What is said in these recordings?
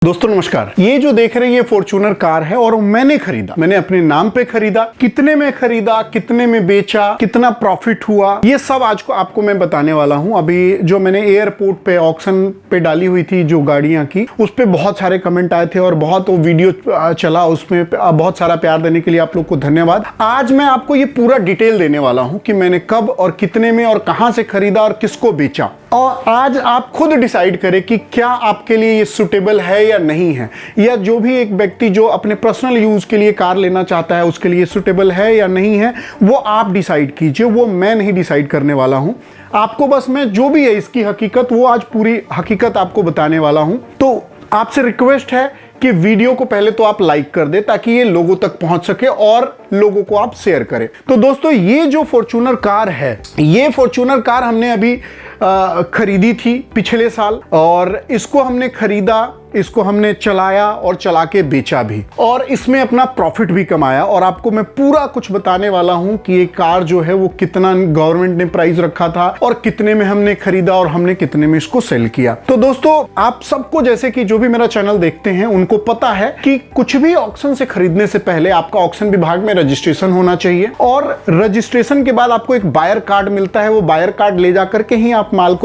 दोस्तों नमस्कार। ये जो देख रहे हैं ये फॉर्च्यूनर कार है और मैंने खरीदा, मैंने अपने नाम पे खरीदा। कितने में खरीदा, कितने में बेचा, कितना प्रॉफिट हुआ, ये सब आज को आपको मैं बताने वाला हूं। अभी जो मैंने एयरपोर्ट पे ऑक्शन पे डाली हुई थी जो गाड़ियां की, उस पे बहुत सारे कमेंट आए थे और बहुत वो वीडियो चला, उसमें बहुत सारा प्यार देने के लिए आप लोग को धन्यवाद। आज मैं आपको ये पूरा डिटेल देने वाला हूं कि मैंने कब और कितने में और कहां से खरीदा और किसको बेचा, और आज आप खुद डिसाइड करें कि क्या आपके लिए ये सुटेबल है या नहीं है, या जो भी एक व्यक्ति जो अपने पर्सनल यूज के लिए कार लेना चाहता है उसके लिए सुटेबल है या नहीं है, वो आप डिसाइड कीजिए। वो मैं नहीं डिसाइड करने वाला हूं, आपको बस मैं जो भी है इसकी हकीकत, वो आज पूरी हकीकत आपको बताने वाला हूं। तो आपसे रिक्वेस्ट है कि वीडियो को पहले तो आप लाइक कर दे ताकि ये लोगों तक पहुंच सके और लोगों को आप शेयर करें। तो दोस्तों ये जो फॉर्च्यूनर कार है, ये फॉर्च्यूनर कार हमने अभी खरीदी थी पिछले साल, और इसको हमने खरीदा, इसको हमने चलाया और चला के बेचा भी, और इसमें अपना प्रॉफिट भी कमाया। और आपको मैं पूरा कुछ बताने वाला हूं कि ये कार जो है वो कितना गवर्नमेंट ने प्राइस रखा था और कितने में हमने खरीदा और हमने कितने में इसको सेल किया। तो दोस्तों आप सबको, जैसे कि जो भी मेरा चैनल देखते हैं उनको पता है कि कुछ भी ऑक्शन से खरीदने से पहले आपका ऑक्शन विभाग में रजिस्ट्रेशन होना चाहिए, और रजिस्ट्रेशन के बाद आपको एक बायर कार्ड मिलता है। वो बायर कार्ड ले जाकर के ही आप माल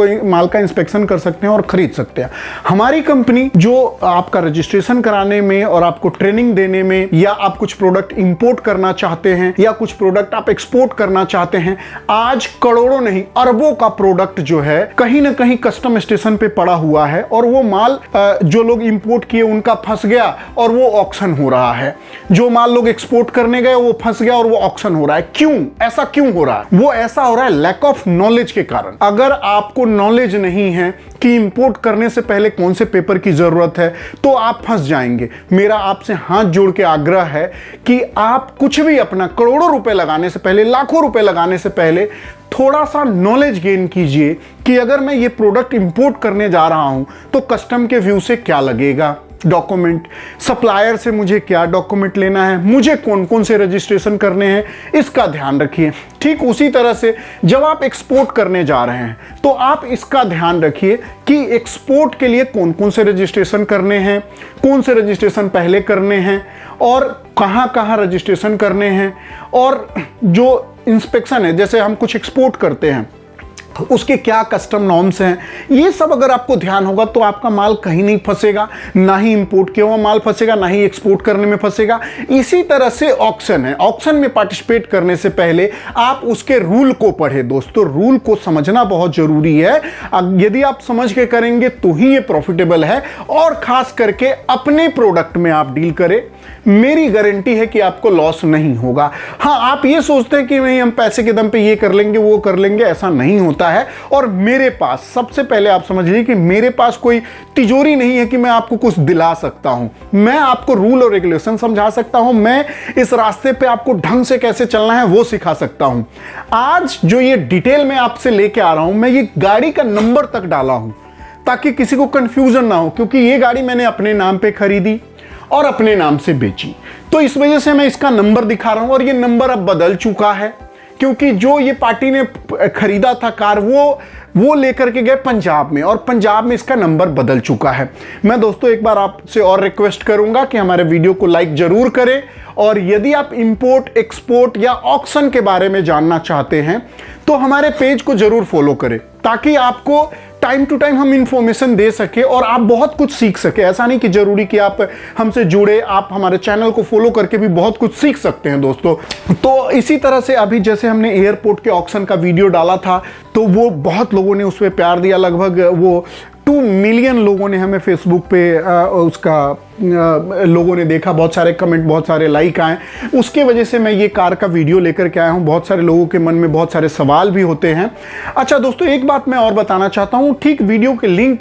का इंस्पेक्शन कर सकते हैं और खरीद सकते हैं। हमारी कंपनी जो आपका रजिस्ट्रेशन कराने में और आपको ट्रेनिंग देने में, या आप कुछ प्रोडक्ट इंपोर्ट करना चाहते हैं या कुछ प्रोडक्ट आप एक्सपोर्ट करना चाहते हैं, आज करोड़ों नहीं अरबों का प्रोडक्ट जो है कहीं ना कहीं कस्टम स्टेशन पे पड़ा हुआ है, और वो माल जो लोग इंपोर्ट किए उनका फंस गया और वो ऑक्शन हो रहा है। जो माल लोग एक्सपोर्ट करने गए वो फंस गया और वो ऑक्शन हो रहा है। क्यों ऐसा क्यों हो रहा है? वो ऐसा हो रहा है लैक ऑफ नॉलेज के कारण। अगर आपको नॉलेज नहीं है कि इंपोर्ट करने से पहले कौन से पेपर की जरूरत है, तो आप फंस जाएंगे। मेरा आपसे हाथ जोड़ के आग्रह है कि आप कुछ भी अपना करोड़ों रुपए लगाने से पहले, लाखों रुपए लगाने से पहले थोड़ा सा नॉलेज गेन कीजिए कि अगर मैं ये प्रोडक्ट इंपोर्ट करने जा रहा हूं तो कस्टम के व्यू से क्या लगेगा, डॉक्यूमेंट, सप्लायर से मुझे क्या डॉक्यूमेंट लेना है, मुझे कौन कौन से रजिस्ट्रेशन करने हैं, इसका ध्यान रखिए। ठीक उसी तरह से जब आप एक्सपोर्ट करने जा रहे हैं तो आप इसका ध्यान रखिए कि एक्सपोर्ट के लिए कौन कौन से रजिस्ट्रेशन करने हैं, कौन से रजिस्ट्रेशन पहले करने हैं और कहां कहां रजिस्ट्रेशन करने हैं, और जो इंस्पेक्शन है, जैसे हम कुछ एक्सपोर्ट करते हैं उसके क्या कस्टम नॉर्म्स हैं, ये सब अगर आपको ध्यान होगा तो आपका माल कहीं नहीं फंसेगा, ना ही इंपोर्ट किया हुआ माल फंसेगा, ना ही एक्सपोर्ट करने में फंसेगा। इसी तरह से ऑक्शन है, ऑक्शन में पार्टिसिपेट करने से पहले आप उसके रूल को पढ़ें। दोस्तों रूल को समझना बहुत जरूरी है। यदि आप समझ के करेंगे तो ही ये प्रॉफिटेबल है, और खास करके अपने प्रोडक्ट में आप डील करें, मेरी गारंटी है कि आपको लॉस नहीं होगा। हाँ, आप ये सोचते हैं कि नहीं हम पैसे के दम पे ये कर लेंगे वो कर लेंगे, ऐसा नहीं होता है। और मेरे पास, सबसे पहले आप समझ लीजिए कि मेरे पास कोई तिजोरी नहीं है कि मैं आपको कुछ दिला सकता हूं। मैं आपको रूल और रेगुलेशन समझा सकता हूं, मैं इस रास्ते पे आपको ढंग से कैसे चलना है वो सिखा सकता हूं। आज जो ये डिटेल में आपसे लेके आ रहा हूं, मैं ये गाड़ी का नंबर तक डाला हूं ताकि किसी को कंफ्यूजन ना हो, क्योंकि ये गाड़ी मैंने अपने नाम पे खरीदी और अपने नाम से बेची, तो इस वजह से मैं इसका नंबर दिखा रहा हूं। और ये नंबर अब बदल चुका है, क्योंकि जो ये पार्टी ने खरीदा था कार, वो लेकर के गए पंजाब में, और पंजाब में इसका नंबर बदल चुका है। मैं दोस्तों एक बार आपसे और रिक्वेस्ट करूंगा कि हमारे वीडियो को लाइक जरूर करें, और यदि आप इंपोर्ट, एक्सपोर्ट या ऑक्शन के बारे में जानना चाहते हैं तो हमारे पेज को जरूर फॉलो करें, ताकि आपको टाइम टू टाइम हम इंफॉर्मेशन दे सके और आप बहुत कुछ सीख सके। ऐसा नहीं कि जरूरी कि आप हमसे जुड़े, आप हमारे चैनल को फॉलो करके भी बहुत कुछ सीख सकते हैं दोस्तों। तो इसी तरह से अभी जैसे हमने एयरपोर्ट के ऑक्शन का वीडियो डाला था, तो वो बहुत लोगों ने उस पर प्यार दिया। लगभग वो 2 मिलियन लोगों ने हमें फेसबुक पे लोगों ने देखा, बहुत सारे कमेंट, बहुत सारे लाइक आए। उसके वजह से मैं ये कार का वीडियो लेकर के आया हूँ। बहुत सारे लोगों के मन में बहुत सारे सवाल भी होते हैं। अच्छा दोस्तों, एक बात मैं और बताना चाहता हूँ, ठीक वीडियो के लिंक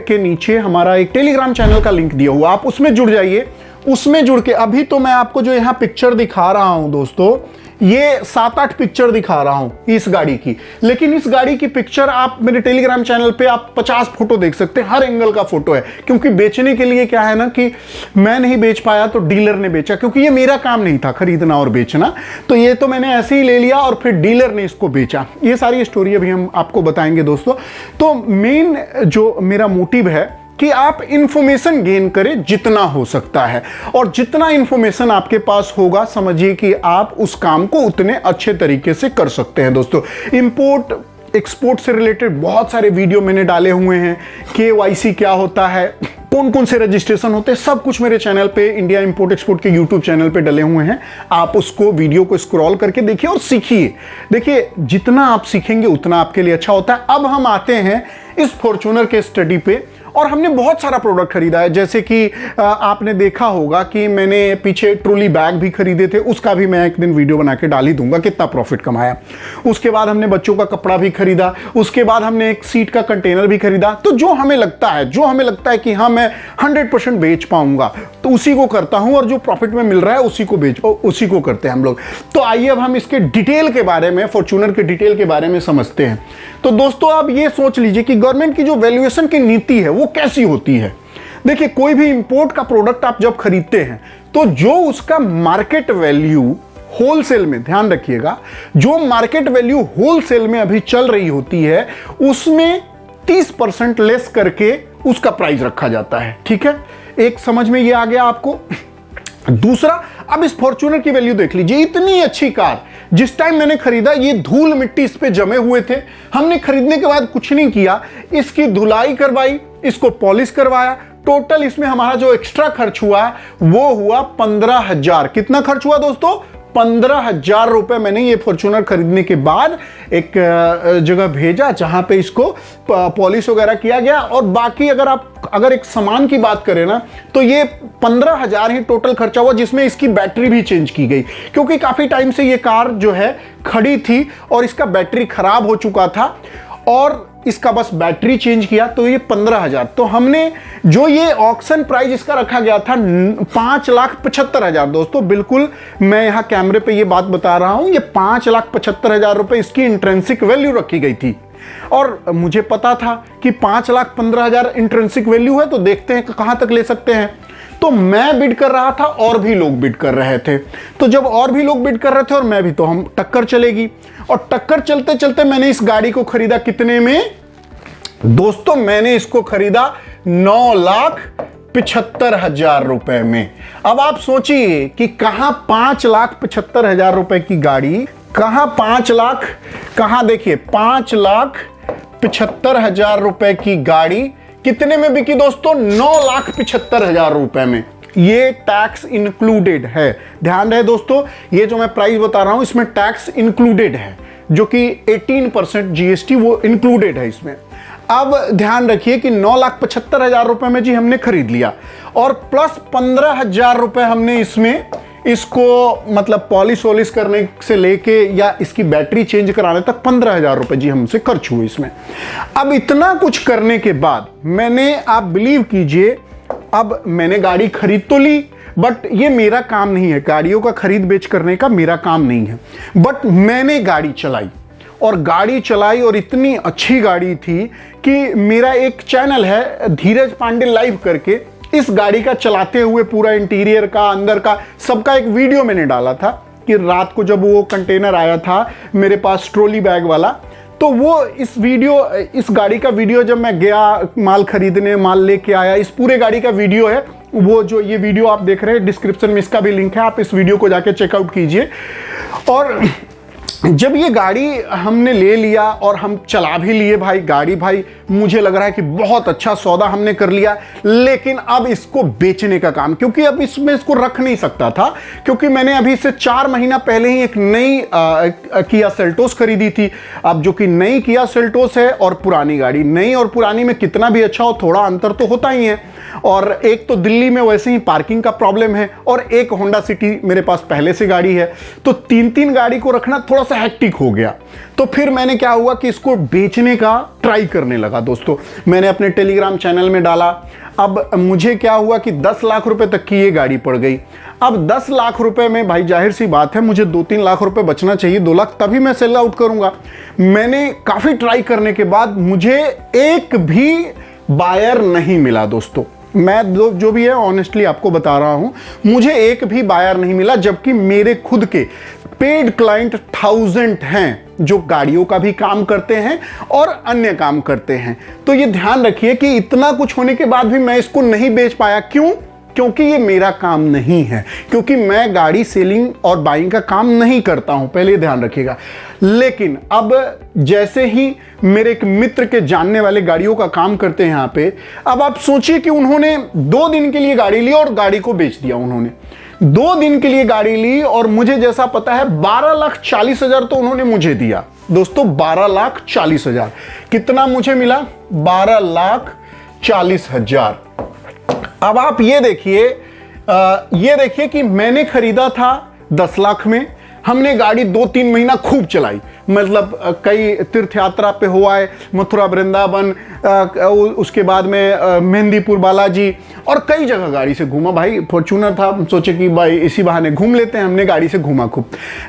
के नीचे हमारा एक टेलीग्राम चैनल का लिंक दिया हुआ, आप उसमें जुड़ जाइए। उसमें जुड़ के अभी तो मैं आपको जो यहाँ पिक्चर दिखा रहा हूँ दोस्तों, ये 7-8 पिक्चर दिखा रहा हूं इस गाड़ी की, लेकिन इस गाड़ी की पिक्चर आप मेरे टेलीग्राम चैनल पे आप 50 फोटो देख सकते हैं, हर एंगल का फोटो है। क्योंकि बेचने के लिए क्या है ना कि मैं नहीं बेच पाया तो डीलर ने बेचा, क्योंकि ये मेरा काम नहीं था खरीदना और बेचना, तो ये तो मैंने ऐसे ही ले लिया और फिर डीलर ने इसको बेचा। ये सारी स्टोरी अभी हम आपको बताएंगे दोस्तों। तो मेन जो मेरा मोटिव है कि आप इंफॉर्मेशन गेन करें जितना हो सकता है, और जितना इंफॉर्मेशन आपके पास होगा समझिए कि आप उस काम को उतने अच्छे तरीके से कर सकते हैं। दोस्तों, इंपोर्ट एक्सपोर्ट से रिलेटेड बहुत सारे वीडियो मैंने डाले हुए हैं। KYC क्या होता है, कौन कौन से रजिस्ट्रेशन होते हैं, सब कुछ मेरे चैनल पे, इंडिया इंपोर्ट एक्सपोर्ट के यूट्यूब चैनल पे डले हुए हैं। आप उसको वीडियो को स्क्रॉल करके देखिए और सीखिए। देखिए, जितना आप सीखेंगे उतना आपके लिए अच्छा होता है। अब हम आते हैं इस फॉर्च्यूनर के स्टडी पे, और हमने बहुत सारा प्रोडक्ट खरीदा है। जैसे कि आपने देखा होगा कि मैंने पीछे ट्रॉली बैग भी खरीदे थे, उसका भी मैं एक दिन वीडियो बना के डाल ही दूंगा, कितना प्रॉफिट कमाया। उसके बाद हमने बच्चों का कपड़ा भी खरीदा, उसके बाद हमने एक सीट का कंटेनर भी खरीदा। तो जो हमें लगता है कि हाँ मैं 100% बेच पाऊंगा तो उसी को करता हूं, और जो प्रॉफिट में मिल रहा है उसी को करते हैं हम लोग। तो आइए अब हम इसके डिटेल के बारे में, फॉर्च्यूनर के डिटेल के बारे में समझते हैं। तो दोस्तों, आप ये सोच लीजिए कि गवर्नमेंट की जो वैल्यूएशन की नीति है वो कैसी होती है। देखिए, कोई भी इंपोर्ट का प्रोडक्ट आप जब खरीदते हैं तो जो उसका मार्केट वैल्यू होलसेल में, ध्यान रखिएगा, जो मार्केट वैल्यू होलसेल में अभी चल रही होती है उसमें 30% लेस करके उसका प्राइस रखा जाता है। ठीक है, एक समझ में ये आ गया आपको। दूसरा, अब इस फॉर्च्यूनर की वैल्यू देख लीजिए। इतनी अच्छी कार जिस टाइम मैंने खरीदा, ये धूल मिट्टी इस पे जमे हुए थे। हमने खरीदने के बाद कुछ नहीं किया, इसकी धुलाई करवाई, इसको पॉलिश करवाया। टोटल इसमें हमारा जो एक्स्ट्रा खर्च हुआ वो हुआ 15,000। कितना खर्च हुआ दोस्तों? 15,000 रुपए मैंने ये फॉर्च्यूनर खरीदने के बाद एक जगह भेजा जहां पे इसको पॉलिश वगैरह किया गया। और बाकी अगर एक सामान की बात करें ना, तो ये 15,000 ही टोटल खर्चा हुआ, जिसमें इसकी बैटरी भी चेंज की गई, क्योंकि काफी टाइम से ये कार जो है खड़ी थी और इसका बैटरी खराब हो चुका था, और इसका बस बैटरी चेंज किया। तो ये 15,000। तो हमने जो ये ऑक्शन प्राइस इसका रखा गया था 5,75,000। दोस्तों, बिल्कुल मैं यहां कैमरे पे ये बात बता रहा हूं, ये 5,75,000 रुपए इसकी इंट्रिंसिक वैल्यू रखी गई थी। और मुझे पता था कि 5,15,000 इंट्रिंसिक वैल्यू है, तो देखते हैं कहां तक ले सकते हैं। तो मैं बिड कर रहा था और भी लोग बिड कर रहे थे। तो जब और भी लोग बिड कर रहे थे और मैं भी, तो हम टक्कर चलेगी। और टक्कर चलते चलते मैंने इस गाड़ी को खरीदा कितने में दोस्तों? मैंने इसको खरीदा 9,75,000 रुपए में। अब आप सोचिए कि कहां 5,75,000 रुपए की गाड़ी, कहां 5 लाख, कहां देखिए 5,75,000 रुपए की गाड़ी कितने में बिकी दोस्तों? 9,75,000 रुपए में। ये टैक्स इंक्लूडेड है। ध्यान रहे दोस्तों, ये जो मैं प्राइस बता रहा हूं इसमें टैक्स इंक्लूडेड है, जो कि 18% GST वो इंक्लूडेड है इसमें। अब ध्यान रखिए कि 9,75,000 रुपए में जी हमने खरीद लिया, और प्लस 15,000 रुपए हमने इसको मतलब पॉलिश वॉलिश करने से लेके या इसकी बैटरी चेंज कराने तक 15,000 रुपए जी हमसे खर्च हुए इसमें। अब इतना कुछ करने के बाद मैंने, आप बिलीव कीजिए, अब मैंने गाड़ी खरीद तो ली, बट ये मेरा काम नहीं है, गाड़ियों का खरीद बेच करने का मेरा काम नहीं है। बट मैंने गाड़ी चलाई और इतनी अच्छी गाड़ी थी कि मेरा एक चैनल है धीरज पांडे लाइव करके, इस गाड़ी का चलाते हुए पूरा इंटीरियर का, अंदर का, सबका एक वीडियो मैंने डाला था कि रात को जब वो कंटेनर आया था मेरे पास ट्रॉली बैग वाला, तो वो इस गाड़ी का वीडियो जब मैं गया माल खरीदने, माल लेके आया, इस पूरे गाड़ी का वीडियो है। वो जो ये वीडियो आप देख रहे हैं, डिस्क्रिप्शन में इसका भी लिंक है, आप इस वीडियो को जाके चेकआउट कीजिए। और जब ये गाड़ी हमने ले लिया और हम चला भी लिए भाई मुझे लग रहा है कि बहुत अच्छा सौदा हमने कर लिया। लेकिन अब इसको बेचने का काम, क्योंकि अब इसमें इसको रख नहीं सकता था, क्योंकि मैंने अभी से 4 महीना पहले ही एक नई किया सेल्टोस खरीदी थी। अब जो कि नई किया सेल्टोस है और पुरानी गाड़ी, नई और पुरानी में कितना भी अच्छा हो थोड़ा अंतर तो होता ही है। और एक तो दिल्ली में वैसे ही पार्किंग का प्रॉब्लम है, और एक होंडा सिटी मेरे पास पहले से गाड़ी है, तो 3 गाड़ी को रखना थोड़ा सा हेक्टिक हो गया। तो फिर मैंने क्या हुआ कि इसको बेचने का ट्राई करने लगा। दोस्तों, मैंने अपने टेलीग्राम चैनल में डाला। अब मुझे क्या हुआ कि 10 लाख रुपए तक की ये गाड़ी पड़ गई। अब 10 लाख रुपए में भाई जाहिर सी बात है मुझे 2-3 लाख रुपए बचना चाहिए, 2 लाख तभी मैं सेल आउट करूंगा। मैंने काफी ट्राई करने के बाद मुझे एक भी बायर नहीं मिला। दोस्तों, मैं जो भी है ऑनेस्टली आपको बता रहा हूं, मुझे एक भी बायर नहीं मिला, जबकि मेरे खुद के पेड क्लाइंट 1000 हैं जो गाड़ियों का भी काम करते हैं और अन्य काम करते हैं। तो ये ध्यान रखिए कि इतना कुछ होने के बाद भी मैं इसको नहीं बेच पाया। क्यों? क्योंकि ये मेरा काम नहीं है, क्योंकि मैं गाड़ी सेलिंग और बाइंग का काम नहीं करता हूं, पहले ध्यान रखिएगा। लेकिन अब जैसे ही मेरे एक मित्र के जानने वाले गाड़ियों का काम करते हैं यहां पे, अब आप सोचिए कि उन्होंने 2 दिन के लिए गाड़ी ली और गाड़ी को बेच दिया। उन्होंने 2 दिन के लिए गाड़ी ली और मुझे जैसा पता है 12,40,000 तो उन्होंने मुझे दिया। दोस्तों 12,40,000 कितना मुझे मिला? 12,40,000। अब आप ये देखिए कि मैंने खरीदा था 10 लाख में। हमने गाड़ी 2-3 महीना खूब चलाई, मतलब कई तीर्थ यात्रा पे हुआ है, मथुरा वृंदावन, उसके बाद में मेहंदीपुर बालाजी और कई जगह गाड़ी से घूमा। भाई फॉर्च्यूनर था, हम सोचे कि भाई इसी बहाने घूम लेते हैं। हमने गाड़ी से घूमा खूब।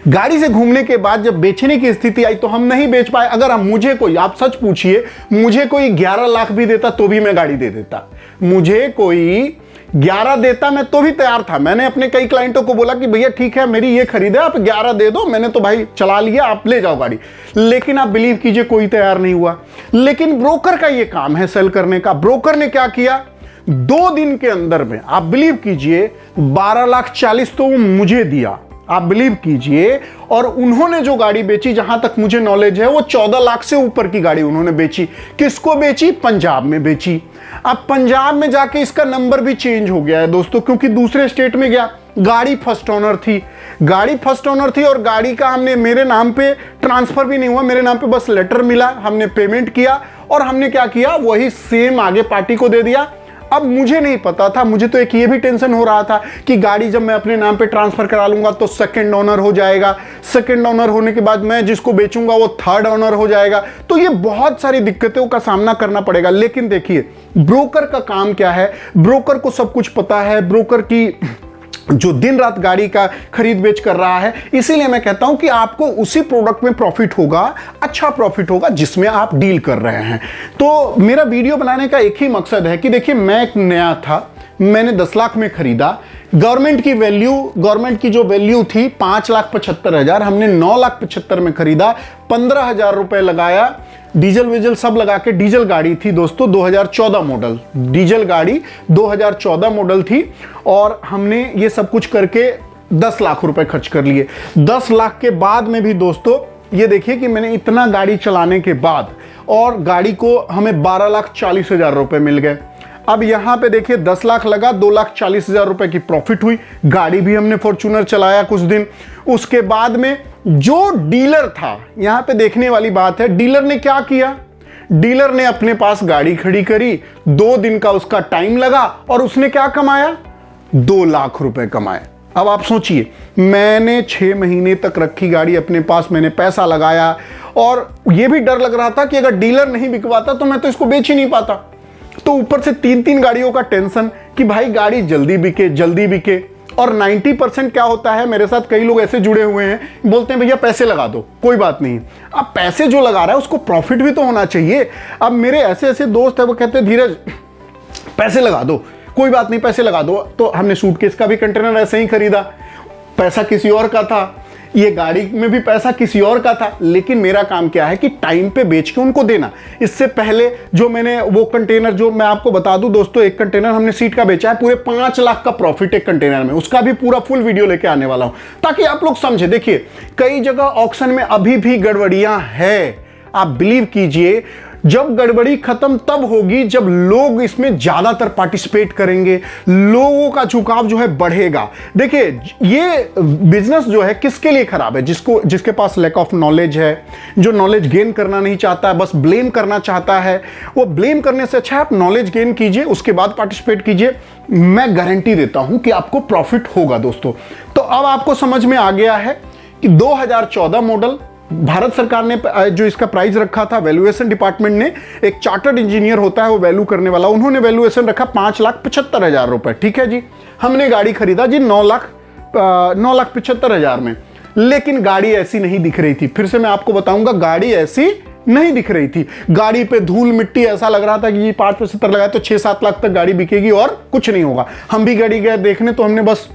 गाड़ी से घूमने के बाद जब बेचने की स्थिति आई तो हम नहीं बेच पाए। अगर मुझे कोई, आप सच पूछिए, मुझे कोई 11 लाख भी देता तो भी मैं गाड़ी दे देता। मुझे कोई 11 देता मैं तो भी तैयार था। मैंने अपने कई क्लाइंटों को बोला कि भैया ठीक है, मेरी ये खरीद है, आप 11 दे दो, मैंने तो भाई चला लिया, आप ले जाओ गाड़ी। लेकिन आप बिलीव कीजिए कोई तैयार नहीं हुआ। लेकिन ब्रोकर का ये काम है सेल करने का। ब्रोकर ने क्या किया, 2 दिन के अंदर में, आप बिलीव कीजिए, 12,40,000 तो मुझे दिया, आप बिलीव कीजिए। और उन्होंने जो गाड़ी बेची, जहां तक मुझे नॉलेज है, वो 14 लाख से ऊपर की गाड़ी उन्होंने बेची। किसको बेची? पंजाब में बेची। अब पंजाब में जाके इसका नंबर भी चेंज हो गया है दोस्तों, क्योंकि दूसरे स्टेट में गया। गाड़ी फर्स्ट ओनर थी, गाड़ी फर्स्ट ओनर थी और गाड़ी का हमने, मेरे नाम पे ट्रांसफर भी नहीं हुआ, मेरे नाम पे बस लेटर मिला, हमने पेमेंट किया और हमने क्या किया, वही सेम आगे पार्टी को दे दिया। अब मुझे नहीं पता था, मुझे तो एक ये भी टेंशन हो रहा था कि गाड़ी जब मैं अपने नाम पे ट्रांसफर करा लूंगा तो सेकंड ओनर हो जाएगा, सेकंड ओनर होने के बाद मैं जिसको बेचूंगा वो थर्ड ओनर हो जाएगा, तो ये बहुत सारी दिक्कतों का सामना करना पड़ेगा। लेकिन देखिए ब्रोकर का काम क्या है, ब्रोकर को सब कुछ पता है, ब्रोकर की जो दिन रात गाड़ी का खरीद बेच कर रहा है। इसीलिए मैं कहता हूं कि आपको उसी प्रोडक्ट में प्रॉफिट होगा, अच्छा प्रॉफिट होगा जिसमें आप डील कर रहे हैं। तो मेरा वीडियो बनाने का एक ही मकसद है कि देखिए मैं एक नया था, मैंने 10 लाख में खरीदा। गवर्नमेंट की जो वैल्यू थी 5,75,000, हमने 9,75,000 में खरीदा। 15,000 रुपए लगाया, डीजल वीजल सब लगा के। डीजल गाड़ी थी दोस्तों 2014 मॉडल, डीजल गाड़ी 2014 मॉडल थी और हमने ये सब कुछ करके 10 लाख रुपए खर्च कर लिए। 10 लाख के बाद में भी दोस्तों ये देखिए कि मैंने इतना गाड़ी चलाने के बाद और गाड़ी को हमें 12,40,000 रुपए मिल गए। अब यहां पे देखिए 10 लाख लगा, 2,40,000 रुपए की प्रॉफिट हुई। गाड़ी भी हमने फॉर्च्यूनर चलाया कुछ दिन। उसके बाद में जो डीलर था, यहां पे देखने वाली बात है, डीलर ने क्या किया, डीलर ने अपने पास गाड़ी खड़ी करी, 2 दिन का उसका टाइम लगा और उसने क्या कमाया, 2 लाख रुपए कमाए। अब आप सोचिए, मैंने 6 महीने तक रखी गाड़ी अपने पास, मैंने पैसा लगाया और यह भी डर लग रहा था कि अगर डीलर नहीं बिकवाता तो मैं तो इसको बेच ही नहीं पाता। तो ऊपर से 3-3 गाड़ियों का टेंशन कि भाई गाड़ी जल्दी बिके। और 90% क्या होता है, मेरे साथ कई लोग ऐसे जुड़े हुए हैं, बोलते हैं भैया पैसे लगा दो, कोई बात नहीं। अब पैसे जो लगा रहा है उसको प्रॉफिट भी तो होना चाहिए। अब मेरे ऐसे दोस्त है, वो कहते हैं धीरज पैसे लगा दो, कोई बात नहीं पैसे लगा दो। तो हमने सूटकेस का भी कंटेनर ऐसे ही खरीदा, पैसा किसी और का था, ये गाड़ी में भी पैसा किसी और का था। लेकिन मेरा काम क्या है कि टाइम पे बेच के उनको देना। इससे पहले जो मैंने वो कंटेनर, जो मैं आपको बता दूं दोस्तों, एक कंटेनर हमने सीट का बेचा है, पूरे 5 लाख का प्रॉफिट एक कंटेनर में। उसका भी पूरा फुल वीडियो लेके आने वाला हूं ताकि आप लोग समझे। देखिए कई जगह ऑक्शन में अभी भी गड़बड़ियां है, आप बिलीव कीजिए। जब गड़बड़ी खत्म तब होगी जब लोग इसमें ज्यादातर पार्टिसिपेट करेंगे, लोगों का झुकाव जो है बढ़ेगा। देखिए ये बिजनेस जो है किसके लिए खराब है, जिसके पास लैक ऑफ नॉलेज है, जो नॉलेज गेन करना नहीं चाहता है, बस ब्लेम करना चाहता है। वो ब्लेम करने से अच्छा है आप नॉलेज गेन कीजिए, उसके बाद पार्टिसिपेट कीजिए। मैं गारंटी देता हूं कि आपको प्रॉफिट होगा दोस्तों। तो अब आपको समझ में आ गया है कि 2014 मॉडल भारत सरकार ने जो इसका प्राइस रखा था, वैल्यूएशन डिपार्टमेंट ने, एक चार्टर्ड इंजीनियर होता है वो वैल्यू करने वाला, उन्होंने वैल्यूएशन रखा 5,75,000 रुपए। ठीक है जी, हमने गाड़ी खरीदा जी 9,75,000 में। लेकिन गाड़ी ऐसी नहीं दिख रही थी। फिर से मैं आपको बताऊंगा, गाड़ी ऐसी नहीं दिख रही थी। गाड़ी पे धूल मिट्टी, ऐसा लग रहा था कि ये 5,75,000 लगाए तो 6-7 लाख तक गाड़ी बिकेगी और कुछ नहीं होगा। हम भी गाड़ी गए देखने, तो हमने बस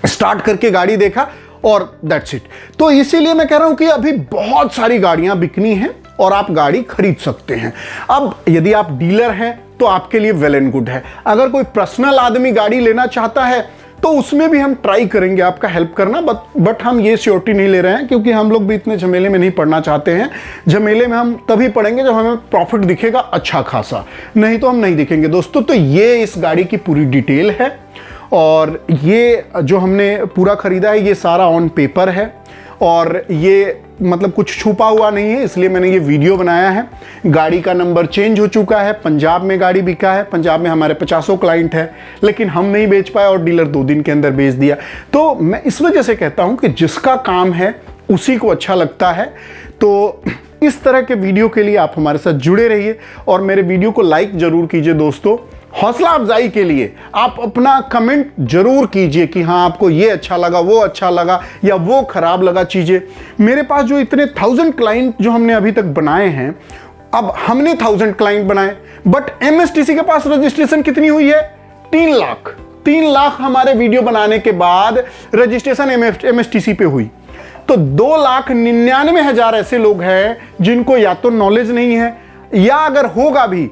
स्टार्ट करके गाड़ी देखा और दैट्स इट। तो इसीलिए मैं कह रहा हूं कि अभी बहुत सारी गाड़ियां बिकनी हैं और आप गाड़ी खरीद सकते हैं। अब यदि आप डीलर हैं तो आपके लिए वेल एंड गुड है। अगर कोई पर्सनल आदमी गाड़ी लेना चाहता है तो उसमें भी हम ट्राई करेंगे आपका हेल्प करना, बट हम ये श्योरिटी नहीं ले रहे हैं, क्योंकि हम लोग भी इतने झमेले में नहीं पड़ना चाहते हैं। झमेले में हम तभी पड़ेंगे जब हमें प्रॉफिट दिखेगा अच्छा खासा, नहीं तो हम नहीं दिखेंगे दोस्तों। तो ये इस गाड़ी की पूरी डिटेल है और ये जो हमने पूरा खरीदा है ये सारा ऑन पेपर है और ये मतलब कुछ छुपा हुआ नहीं है, इसलिए मैंने ये वीडियो बनाया है। गाड़ी का नंबर चेंज हो चुका है, पंजाब में गाड़ी बिका है, पंजाब में हमारे 50 क्लाइंट है, लेकिन हम नहीं बेच पाए और डीलर 2 दिन के अंदर बेच दिया। तो मैं इस वजह से कहता हूं कि जिसका काम है उसी को अच्छा लगता है। तो इस तरह के वीडियो के लिए आप हमारे साथ जुड़े रहिए और मेरे वीडियो को लाइक जरूर कीजिए दोस्तों। हौसला अफजाई के लिए आप अपना कमेंट जरूर कीजिए कि हाँ आपको ये अच्छा लगा, वो अच्छा लगा या वो खराब लगा चीजें। मेरे पास जो इतने 1000 क्लाइंट जो हमने अभी तक बनाए हैं, अब हमने 1000 क्लाइंट बनाए, बट एमएसटीसी के पास रजिस्ट्रेशन कितनी हुई है? 3 लाख। 3 लाख हमारे वीडियो बनाने के बाद रजिस्ट्रेशन एमएसटीसी पे हुई। तो 2,99,000 ऐसे लोग हैं जिनको या तो नॉलेज नहीं है या अगर होगा भी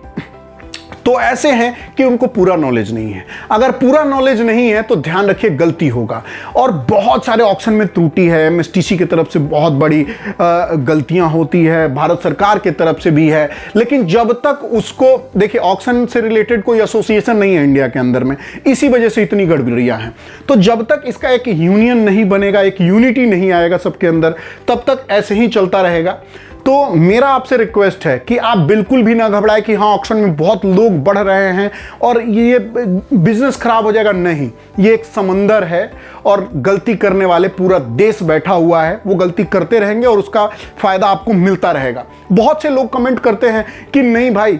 तो ऐसे हैं कि उनको पूरा नॉलेज नहीं है। अगर पूरा नॉलेज नहीं है तो ध्यान रखिए गलती होगा। और बहुत सारे ऑक्शन में त्रुटि है, एमएसटीसी की तरफ से बहुत बड़ी गलतियां होती है, भारत सरकार की तरफ से भी है, लेकिन जब तक उसको देखिए ऑक्शन से रिलेटेड कोई एसोसिएशन नहीं है इंडिया के अंदर में, इसी वजह से इतनी गड़बड़ियां हैं। तो जब तक इसका एक यूनियन नहीं बनेगा, एक यूनिटी नहीं आएगा सबके अंदर, तब तक ऐसे ही चलता रहेगा। तो मेरा आपसे रिक्वेस्ट है कि आप बिल्कुल भी ना घबराएं कि हाँ ऑक्शन में बहुत लोग बढ़ रहे हैं और ये बिजनेस खराब हो जाएगा। नहीं, ये एक समंदर है और गलती करने वाले पूरा देश बैठा हुआ है, वो गलती करते रहेंगे और उसका फायदा आपको मिलता रहेगा। बहुत से लोग कमेंट करते हैं कि नहीं भाई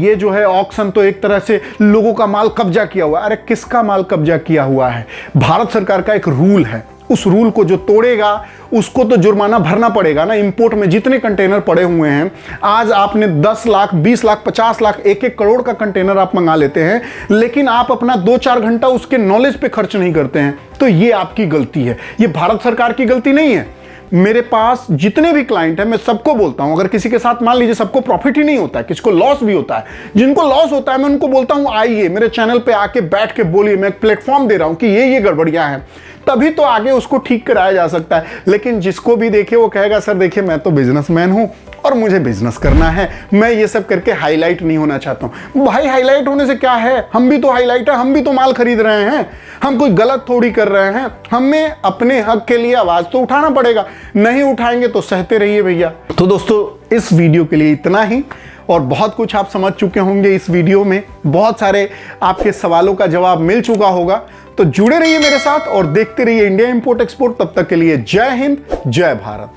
ये जो है ऑक्शन तो एक तरह से लोगों का माल कब्जा किया हुआ है। अरे किसका माल कब्जा किया हुआ है? भारत सरकार का एक रूल है, उस रूल को जो तोड़ेगा उसको तो जुर्माना भरना पड़ेगा ना। इंपोर्ट में जितने कंटेनर पड़े हुए हैं, आज आपने 10 लाख 20 लाख 50 लाख 1-1 करोड़ का कंटेनर आप मंगा लेते हैं, लेकिन आप अपना 2-4 घंटा उसके नॉलेज पे खर्च नहीं करते हैं। तो ये आपकी गलती है, ये भारत सरकार की गलती नहीं है। मेरे पास जितने भी क्लाइंट हैं मैं सबको बोलता हूं, अगर किसी के साथ मान लीजिए सबको प्रॉफिट ही नहीं होता है, किसी को लॉस भी होता है, जिनको लॉस होता है मैं उनको बोलता हूं आइए मेरे चैनल पे आके बैठ के बोलिए, मैं एक प्लेटफॉर्म दे रहा हूं कि ये गड़बड़ियां हैं, तभी तो आगे उसको ठीक कराया जा सकता है। लेकिन जिसको भी देखे वो कहेगा सर देखिए मैं तो बिजनेसमैन हूं और मुझे बिजनेस करना है, मैं ये सब करके हाईलाइट नहीं होना चाहता हूं। भाई हाईलाइट होने से क्या है, हम भी तो हाईलाइट है, हम भी तो माल खरीद रहे हैं, हम कोई गलत थोड़ी कर रहे हैं। हमें अपने हक के लिए आवाज तो उठाना पड़ेगा, नहीं उठाएंगे तो सहते रहिए भैया। तो दोस्तों इस वीडियो के लिए इतना ही, और बहुत कुछ आप समझ चुके होंगे इस वीडियो में, बहुत सारे आपके सवालों का जवाब मिल चुका होगा। तो जुड़े रहिए मेरे साथ और देखते रहिए इंडिया इंपोर्ट एक्सपोर्ट। तब तक के लिए जय हिंद, जय भारत।